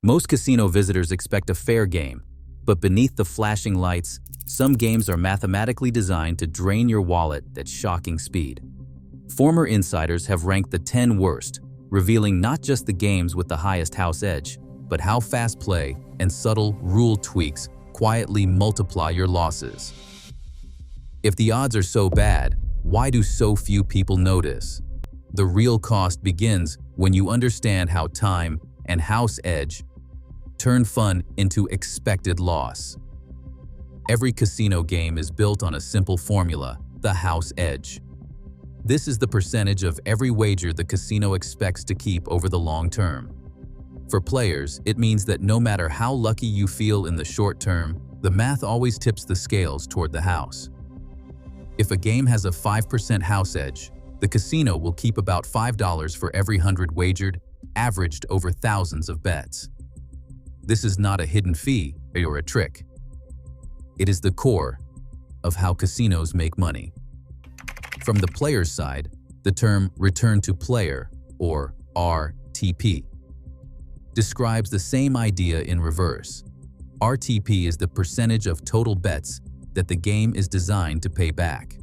Most casino visitors expect a fair game, but beneath the flashing lights, some games are mathematically designed to drain your wallet at shocking speed. Former insiders have ranked the 10 worst, revealing not just the games with the highest house edge, but how fast play and subtle rule tweaks quietly multiply your losses. If the odds are so bad, why do so few people notice? The real cost begins when you understand how time and house edge turn fun into expected loss. Every casino game is built on a simple formula, the house edge. This is the percentage of every wager the casino expects to keep over the long term. For players, it means that no matter how lucky you feel in the short term, the math always tips the scales toward the house. If a game has a 5% house edge, the casino will keep about $5 for every 100 wagered, averaged over thousands of bets. This is not a hidden fee or a trick. It is the core of how casinos make money. From the player's side, the term return to player, or RTP, describes the same idea in reverse. RTP is the percentage of total bets that the game is designed to pay back.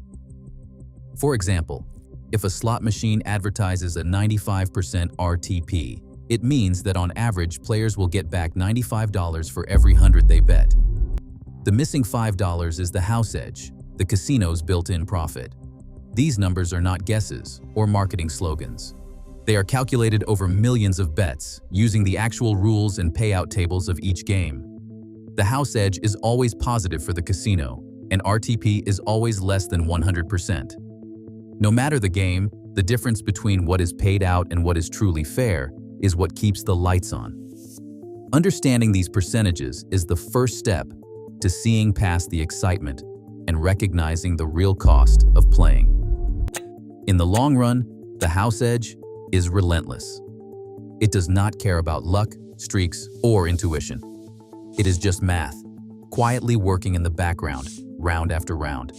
For example, if a slot machine advertises a 95% RTP, it means that on average players will get back $95 for every 100 they bet. The missing $5 is the house edge, the casino's built-in profit. These numbers are not guesses or marketing slogans. They are calculated over millions of bets, using the actual rules and payout tables of each game. The house edge is always positive for the casino, and RTP is always less than 100%. No matter the game, the difference between what is paid out and what is truly fair is what keeps the lights on. Understanding these percentages is the first step to seeing past the excitement and recognizing the real cost of playing. In the long run, the house edge is relentless. It does not care about luck, streaks, or intuition. It is just math, quietly working in the background, round after round.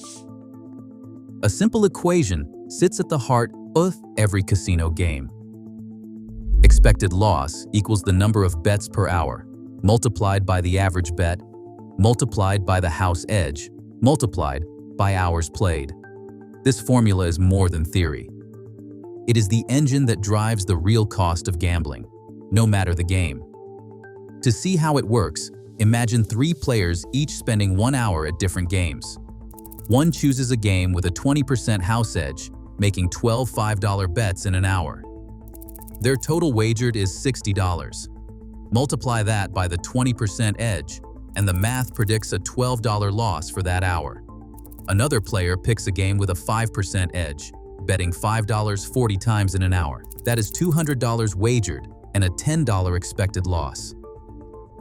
A simple equation sits at the heart of every casino game. Expected loss equals the number of bets per hour, multiplied by the average bet, multiplied by the house edge, multiplied by hours played. This formula is more than theory. It is the engine that drives the real cost of gambling, no matter the game. To see how it works, imagine 3 players each spending 1 hour at different games. One chooses a game with a 20% house edge, making 12 $5 bets in an hour. Their total wagered is $60. Multiply that by the 20% edge, and the math predicts a $12 loss for that hour. Another player picks a game with a 5% edge, betting $5 40 times in an hour. That is $200 wagered and a $10 expected loss.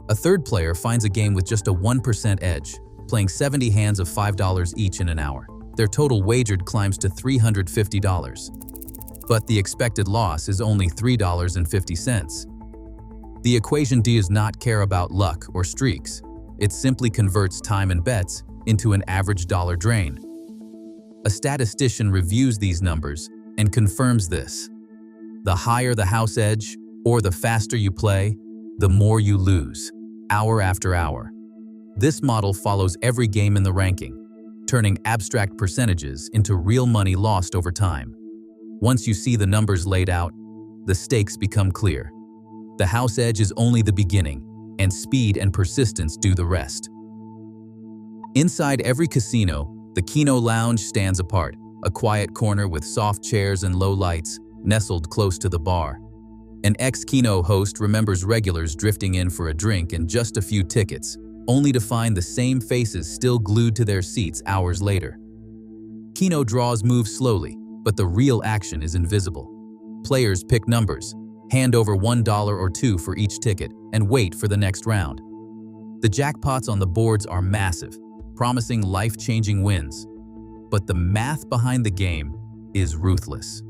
A third player finds a game with just a 1% edge, playing 70 hands of $5 each in an hour. Their total wagered climbs to $350. But the expected loss is only $3.50. The equation does not care about luck or streaks. It simply converts time and bets into an average dollar drain. A statistician reviews these numbers and confirms this. The higher the house edge, or the faster you play, the more you lose, hour after hour. This model follows every game in the ranking, turning abstract percentages into real money lost over time. Once you see the numbers laid out, the stakes become clear. The house edge is only the beginning, and speed and persistence do the rest. Inside every casino, the Keno lounge stands apart, a quiet corner with soft chairs and low lights, nestled close to the bar. An ex-Keno host remembers regulars drifting in for a drink and just a few tickets, only to find the same faces still glued to their seats hours later. Keno draws move slowly, but the real action is invisible. Players pick numbers, hand over $1 or $2 for each ticket, and wait for the next round. The jackpots on the boards are massive, promising life-changing wins. But the math behind the game is ruthless.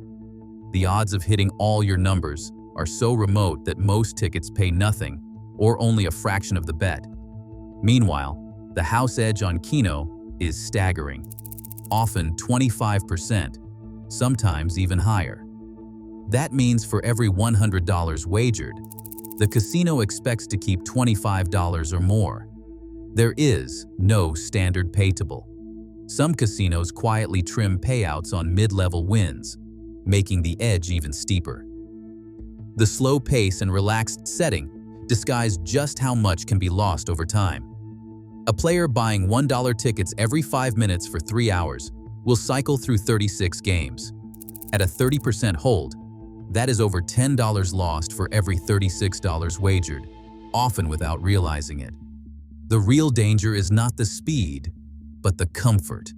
The odds of hitting all your numbers are so remote that most tickets pay nothing or only a fraction of the bet. Meanwhile, the house edge on Keno is staggering, often 25%, sometimes even higher. That means for every $100 wagered, The casino expects to keep $25 or more. There is no standard payable. Some casinos quietly trim payouts on mid-level wins, making the edge even steeper. The slow pace and relaxed setting disguise just how much can be lost over time. A player buying $1 tickets every 5 minutes for 3 hours will cycle through 36 games. At a 30% hold, that is over $10 lost for every $36 wagered, often without realizing it. The real danger is not the speed, but the comfort.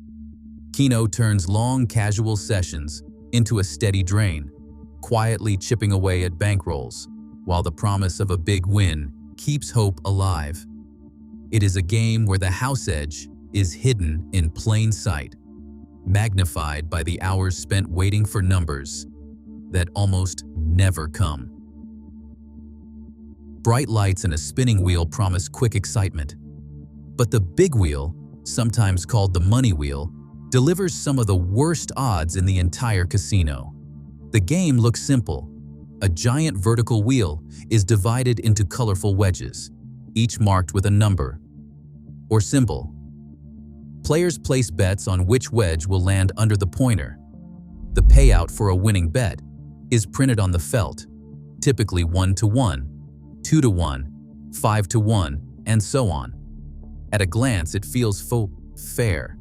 Keno turns long, casual sessions into a steady drain, quietly chipping away at bankrolls, while the promise of a big win keeps hope alive. It is a game where the house edge is hidden in plain sight, magnified by the hours spent waiting for numbers that almost never come. Bright lights and a spinning wheel promise quick excitement, but the big wheel, sometimes called the money wheel, delivers some of the worst odds in the entire casino. The game looks simple. A giant vertical wheel is divided into colorful wedges, each marked with a number or symbol. Players place bets on which wedge will land under the pointer. The payout for a winning bet is printed on the felt, typically 1-to-1, 2-to-1, 5-to-1, and so on. At a glance, it feels fair,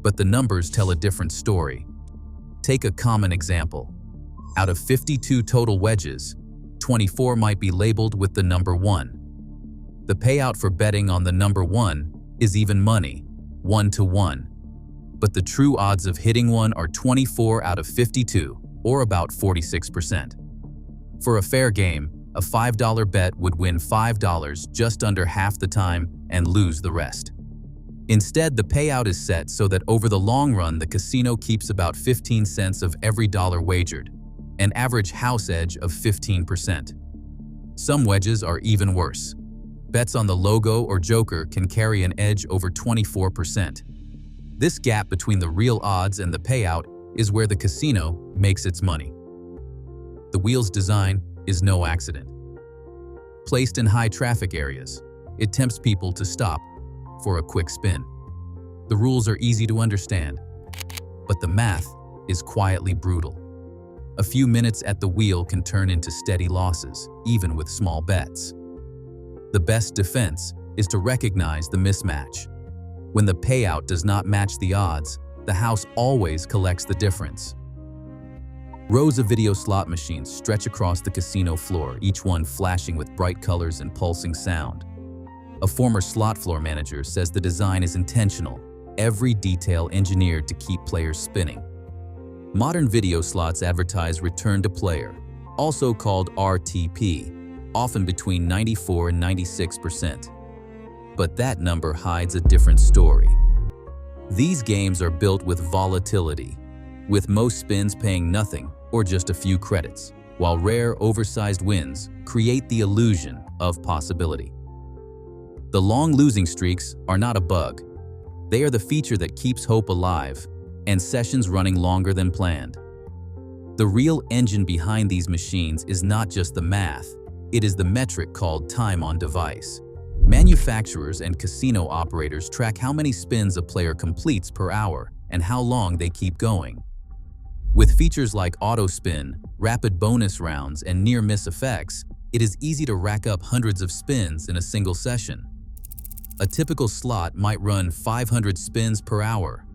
but the numbers tell a different story. Take a common example. Out of 52 total wedges, 24 might be labeled with the number 1. The payout for betting on the number 1 is even money, 1-to-1. But the true odds of hitting one are 24 out of 52, or about 46%. For a fair game, a $5 bet would win $5 just under half the time and lose the rest. Instead, the payout is set so that over the long run, the casino keeps about 15 cents of every dollar wagered, an average house edge of 15%. Some wedges are even worse. Bets on the logo or joker can carry an edge over 24%. This gap between the real odds and the payout is where the casino makes its money. The wheel's design is no accident. Placed in high traffic areas, it tempts people to stop for a quick spin. The rules are easy to understand, but the math is quietly brutal. A few minutes at the wheel can turn into steady losses, even with small bets. The best defense is to recognize the mismatch. When the payout does not match the odds, the house always collects the difference. Rows of video slot machines stretch across the casino floor, each one flashing with bright colors and pulsing sound. A former slot floor manager says the design is intentional, every detail engineered to keep players spinning. Modern video slots advertise return to player, also called RTP, often between 94 and 96%. But that number hides a different story. These games are built with volatility, with most spins paying nothing or just a few credits, while rare, oversized wins create the illusion of possibility. The long losing streaks are not a bug. They are the feature that keeps hope alive and sessions running longer than planned. The real engine behind these machines is not just the math, it is the metric called time on device. Manufacturers and casino operators track how many spins a player completes per hour and how long they keep going. With features like auto spin, rapid bonus rounds, and near-miss effects, it is easy to rack up hundreds of spins in a single session. A typical slot might run 500 spins per hour.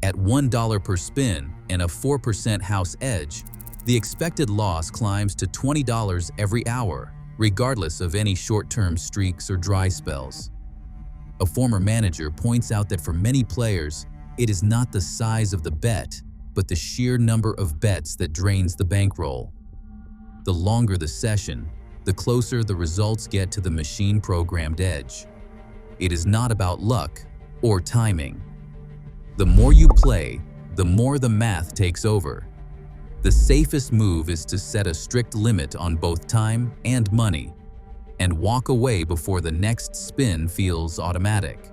At $1 per spin and a 4% house edge, the expected loss climbs to $20 every hour, regardless of any short-term streaks or dry spells. A former manager points out that for many players, it is not the size of the bet, but the sheer number of bets that drains the bankroll. The longer the session, the closer the results get to the machine-programmed edge. It is not about luck or timing. The more you play, the more the math takes over. The safest move is to set a strict limit on both time and money, and walk away before the next spin feels automatic.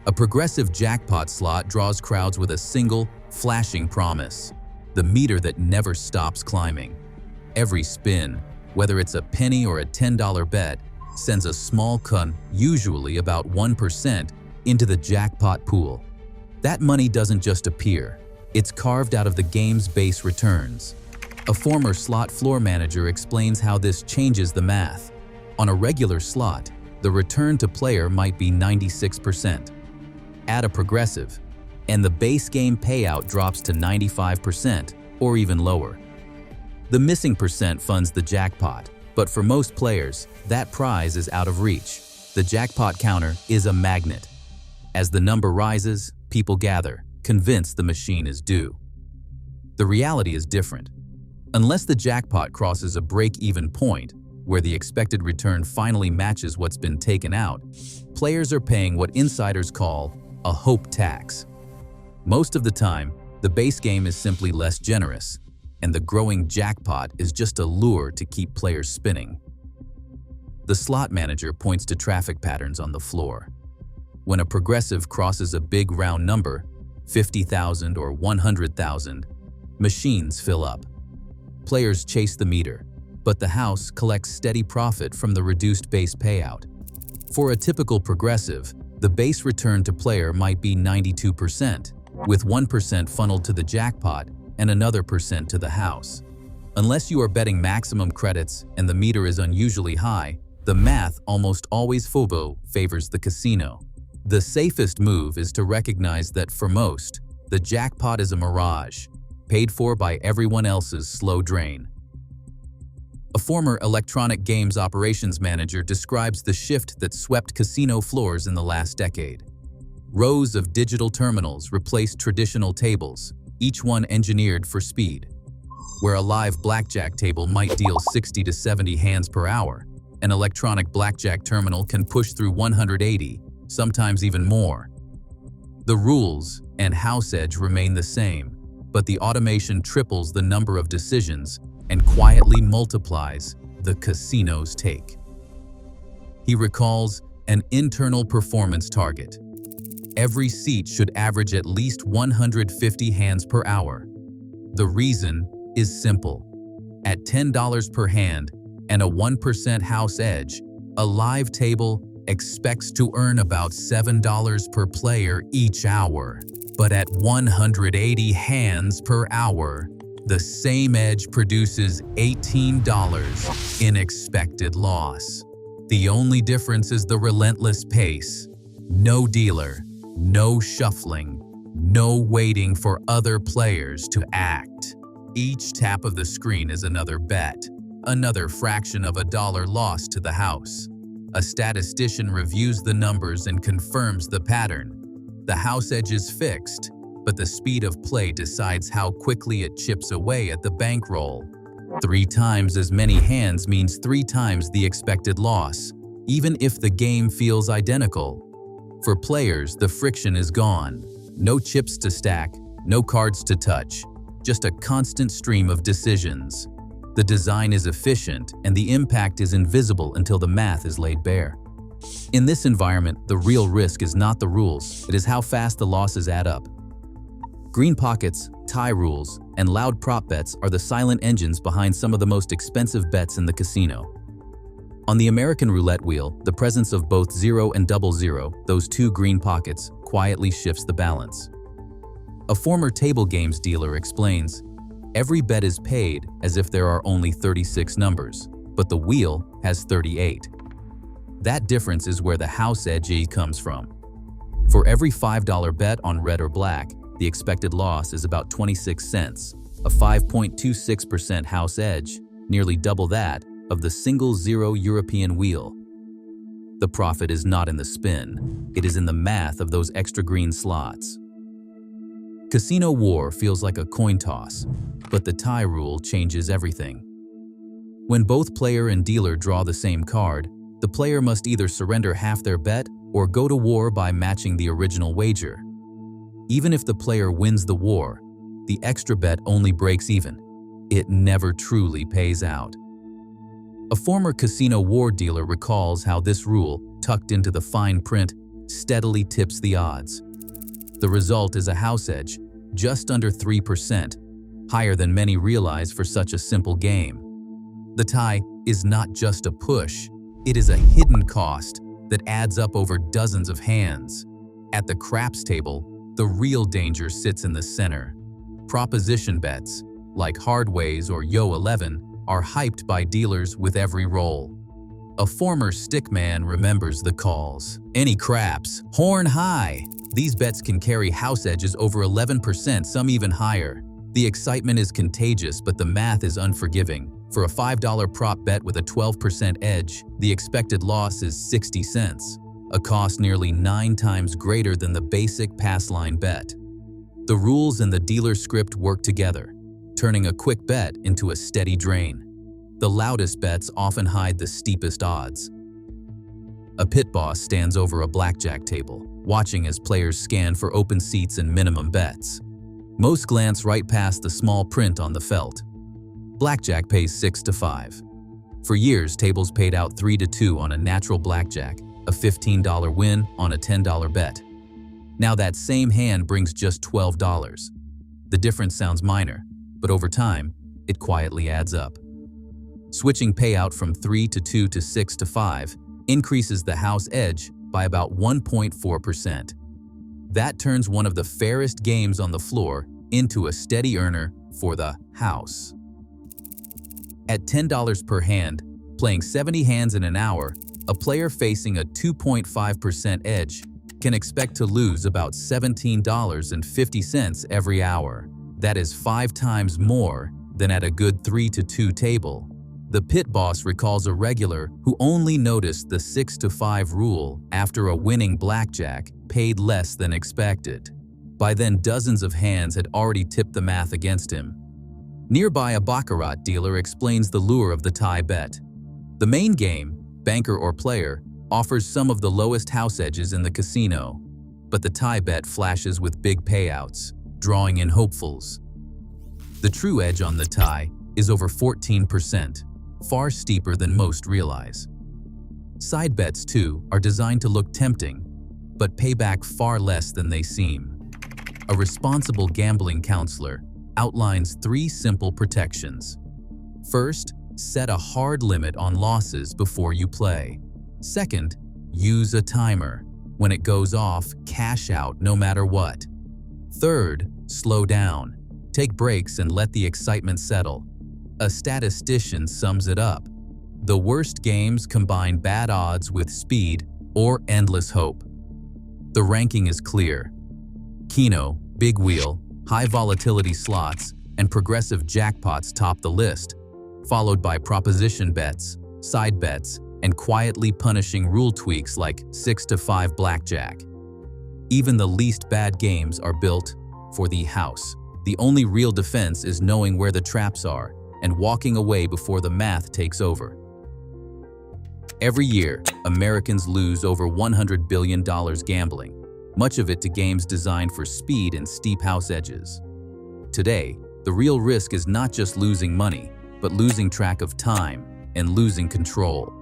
A progressive jackpot slot draws crowds with a single, flashing promise, the meter that never stops climbing. Every spin, whether it's a penny or a $10 bet, sends a small cut, usually about 1%, into the jackpot pool. That money doesn't just appear. It's carved out of the game's base returns. A former slot floor manager explains how this changes the math. On a regular slot, the return to player might be 96%. Add a progressive, and the base game payout drops to 95% or even lower. The missing percent funds the jackpot, but for most players, that prize is out of reach. The jackpot counter is a magnet. As the number rises, people gather, convinced the machine is due. The reality is different. Unless the jackpot crosses a break-even point, where the expected return finally matches what's been taken out, players are paying what insiders call a hope tax. Most of the time, the base game is simply less generous, and the growing jackpot is just a lure to keep players spinning. The slot manager points to traffic patterns on the floor. When a progressive crosses a big round number, 50,000 or 100,000, machines fill up. Players chase the meter, but the house collects steady profit from the reduced base payout. For a typical progressive, the base return to player might be 92%, with 1% funneled to the jackpot and another percent to the house. Unless you are betting maximum credits and the meter is unusually high, the math almost always favors the casino. The safest move is to recognize that for most, the jackpot is a mirage, paid for by everyone else's slow drain. A former electronic games operations manager describes the shift that swept casino floors in the last decade. Rows of digital terminals replaced traditional tables, each one engineered for speed. Where a live blackjack table might deal 60 to 70 hands per hour, an electronic blackjack terminal can push through 180, sometimes even more. The rules and house edge remain the same, but the automation triples the number of decisions and quietly multiplies the casino's take. He recalls an internal performance target. Every seat should average at least 150 hands per hour. The reason is simple. At $10 per hand and a 1% house edge, a live table expects to earn about $7 per player each hour. But at 180 hands per hour, the same edge produces $18 in expected loss. The only difference is the relentless pace. No dealer, no shuffling, no waiting for other players to act. Each tap of the screen is another bet, another fraction of a dollar lost to the house. A statistician reviews the numbers and confirms the pattern. The house edge is fixed, but the speed of play decides how quickly it chips away at the bankroll. 3 times as many hands means 3 times the expected loss, even if the game feels identical. For players, the friction is gone. No chips to stack, no cards to touch, just a constant stream of decisions. The design is efficient, and the impact is invisible until the math is laid bare. In this environment, the real risk is not the rules, it is how fast the losses add up. Green pockets, tie rules, and loud prop bets are the silent engines behind some of the most expensive bets in the casino. On the American roulette wheel, the presence of both 0 and 00, those 2 green pockets, quietly shifts the balance. A former table games dealer explains, every bet is paid as if there are only 36 numbers, but the wheel has 38. That difference is where the house edge comes from. For every $5 bet on red or black, the expected loss is about 26 cents, a 5.26% house edge, nearly double that of the single 0 European wheel. The profit is not in the spin, it is in the math of those extra green slots. Casino war feels like a coin toss, but the tie rule changes everything. When both player and dealer draw the same card, the player must either surrender half their bet or go to war by matching the original wager. Even if the player wins the war, the extra bet only breaks even. It never truly pays out. A former casino war dealer recalls how this rule, tucked into the fine print, steadily tips the odds. The result is a house edge, just under 3%, higher than many realize for such a simple game. The tie is not just a push, it is a hidden cost that adds up over dozens of hands. At the craps table, the real danger sits in the center. Proposition bets, like hardways or yo 11, are hyped by dealers with every roll. A former stickman remembers the calls. Any craps, horn high. These bets can carry house edges over 11%, some even higher. The excitement is contagious, but the math is unforgiving. For a $5 prop bet with a 12% edge, the expected loss is 60 cents, a cost nearly 9 times greater than the basic pass line bet. The rules and the dealer script work together, turning a quick bet into a steady drain. The loudest bets often hide the steepest odds. A pit boss stands over a blackjack table, watching as players scan for open seats and minimum bets. Most glance right past the small print on the felt. Blackjack pays 6 to 5. For years, tables paid out 3 to 2 on a natural blackjack, a $15 win on a $10 bet. Now that same hand brings just $12. The difference sounds minor, but over time, it quietly adds up. Switching payout from 3 to 2 to 6 to 5 increases the house edge by about 1.4%. That turns one of the fairest games on the floor into a steady earner for the house. At $10 per hand, playing 70 hands in an hour, a player facing a 2.5% edge can expect to lose about $17.50 every hour. That is 5 times more than at a good 3 to 2 table. The pit boss recalls a regular who only noticed the 6 to 5 rule after a winning blackjack paid less than expected. By then, dozens of hands had already tipped the math against him. Nearby, a baccarat dealer explains the lure of the tie bet. The main game, banker or player, offers some of the lowest house edges in the casino, but the tie bet flashes with big payouts, drawing in hopefuls. The true edge on the tie is over 14%, far steeper than most realize. Side bets, too, are designed to look tempting, but pay back far less than they seem. A responsible gambling counselor outlines 3 simple protections. First, set a hard limit on losses before you play. Second, use a timer. When it goes off, cash out no matter what. Third, slow down. Take breaks and let the excitement settle. A statistician sums it up. The worst games combine bad odds with speed or endless hope. The ranking is clear. Keno, big wheel, high-volatility slots, and progressive jackpots top the list, followed by proposition bets, side bets, and quietly punishing rule tweaks like 6 to 5 blackjack. Even the least bad games are built for the house. The only real defense is knowing where the traps are and walking away before the math takes over. Every year, Americans lose over $100 billion gambling, much of it to games designed for speed and steep house edges. Today, the real risk is not just losing money, but losing track of time and losing control.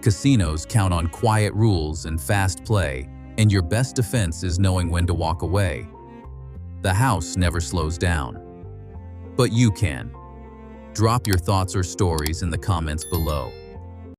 Casinos count on quiet rules and fast play, and your best defense is knowing when to walk away. The house never slows down. But you can. Drop your thoughts or stories in the comments below.